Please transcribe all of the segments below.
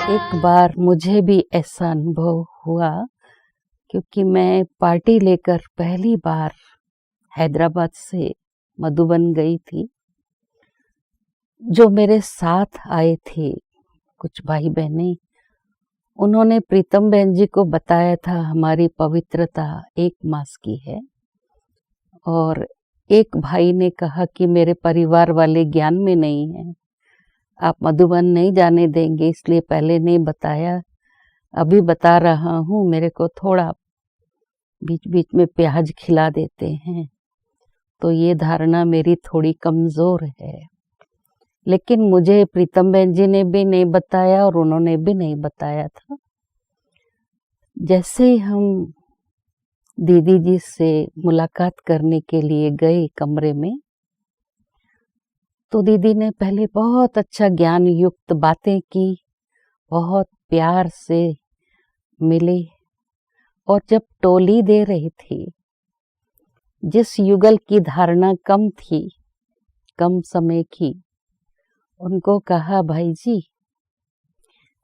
एक बार मुझे भी ऐसा अनुभव हुआ क्योंकि मैं पार्टी लेकर पहली बार हैदराबाद से मधुबन गई थी। जो मेरे साथ आए थे कुछ भाई बहनें, उन्होंने प्रीतम बहन जी को बताया था हमारी पवित्रता 1 मास की है, और एक भाई ने कहा कि मेरे परिवार वाले ज्ञान में नहीं हैं, आप मधुबन नहीं जाने देंगे, इसलिए पहले नहीं बताया, अभी बता रहा हूँ, मेरे को थोड़ा बीच बीच में प्याज खिला देते हैं। तो ये धारणा मेरी थोड़ी कमज़ोर है, लेकिन मुझे प्रीतम बहन जी ने भी नहीं बताया और उन्होंने भी नहीं बताया था। जैसे ही हम दीदी जी से मुलाकात करने के लिए गए कमरे में, तो दीदी ने पहले बहुत अच्छा ज्ञान युक्त बातें की, बहुत प्यार से मिले, और जब टोली दे रही थी, जिस युगल की धारणा कम थी, कम समय की, उनको कहा, भाई जी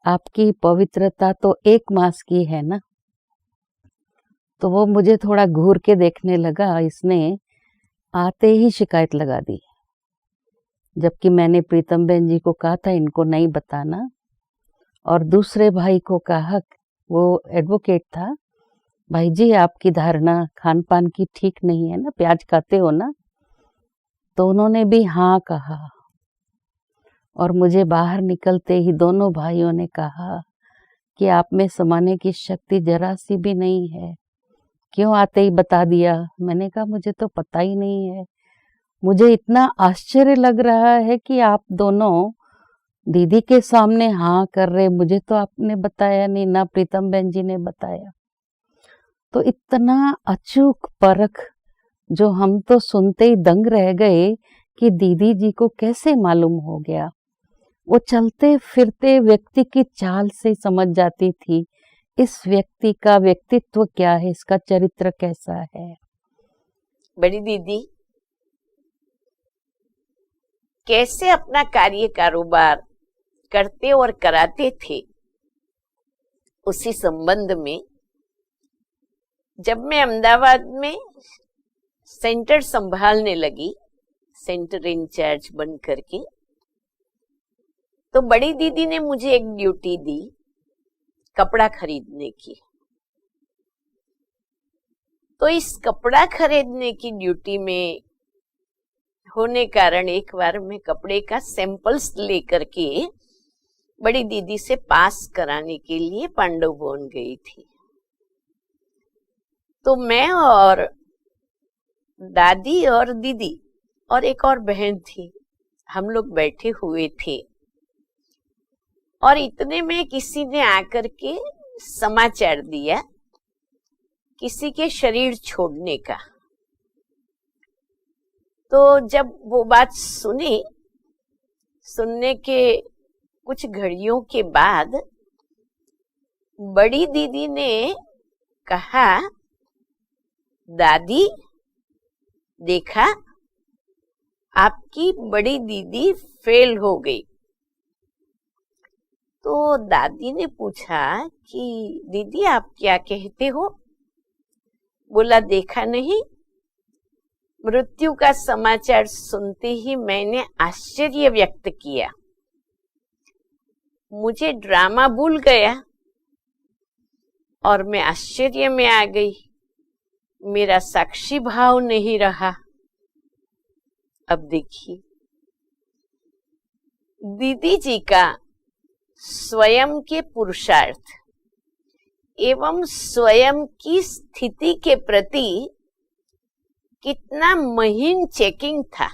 आपकी पवित्रता तो 1 मास की है ना। तो वो मुझे थोड़ा घूर के देखने लगा, इसने आते ही शिकायत लगा दी, जबकि मैंने प्रीतम बहन जी को कहा था इनको नहीं बताना। और दूसरे भाई को कहा, वो एडवोकेट था, भाई जी आपकी धारणा खान पान की ठीक नहीं है ना, प्याज खाते हो ना। तो उन्होंने भी हाँ कहा, और मुझे बाहर निकलते ही दोनों भाइयों ने कहा कि आप में समाने की शक्ति जरा सी भी नहीं है, क्यों आते ही बता दिया। मैंने कहा मुझे तो पता ही नहीं है। मुझे इतना आश्चर्य लग रहा है कि आप दोनों दीदी के सामने हाँ कर रहे, मुझे तो आपने बताया नहीं, ना प्रीतम बहन जी ने बताया। तो इतना अचूक परख, जो हम तो सुनते ही दंग रह गए कि दीदी जी को कैसे मालूम हो गया। वो चलते फिरते व्यक्ति की चाल से समझ जाती थी इस व्यक्ति का व्यक्तित्व क्या है, इसका चरित्र कैसा है। बड़ी दीदी कैसे अपना कार्य कारोबार करते और कराते थे, उसी संबंध में जब मैं अहमदाबाद में सेंटर संभालने लगी, सेंटर इंचार्ज बन करके, तो बड़ी दीदी ने मुझे एक ड्यूटी दी कपड़ा खरीदने की। तो इस कपड़ा खरीदने की ड्यूटी में होने कारण एक बार मैं कपड़े का सैंपल्स लेकर के बड़ी दीदी से पास कराने के लिए पांडव भवन गई थी। तो मैं और दादी और दीदी और एक और बहन थी, हम लोग बैठे हुए थे, और इतने में किसी ने आकर के समाचार दिया किसी के शरीर छोड़ने का। तो जब वो बात सुनने के कुछ घड़ियों के बाद बड़ी दीदी ने कहा, दादी देखा आपकी बड़ी दीदी फेल हो गई। तो दादी ने पूछा कि दीदी आप क्या कहते हो। बोला देखा नहीं, मृत्यु का समाचार सुनते ही मैंने आश्चर्य व्यक्त किया, मुझे ड्रामा भूल गया और मैं आश्चर्य में आ गई, मेरा साक्षी भाव नहीं रहा। अब देखिए दीदी जी का स्वयं के पुरुषार्थ एवं स्वयं की स्थिति के प्रति कितना महीन चेकिंग था।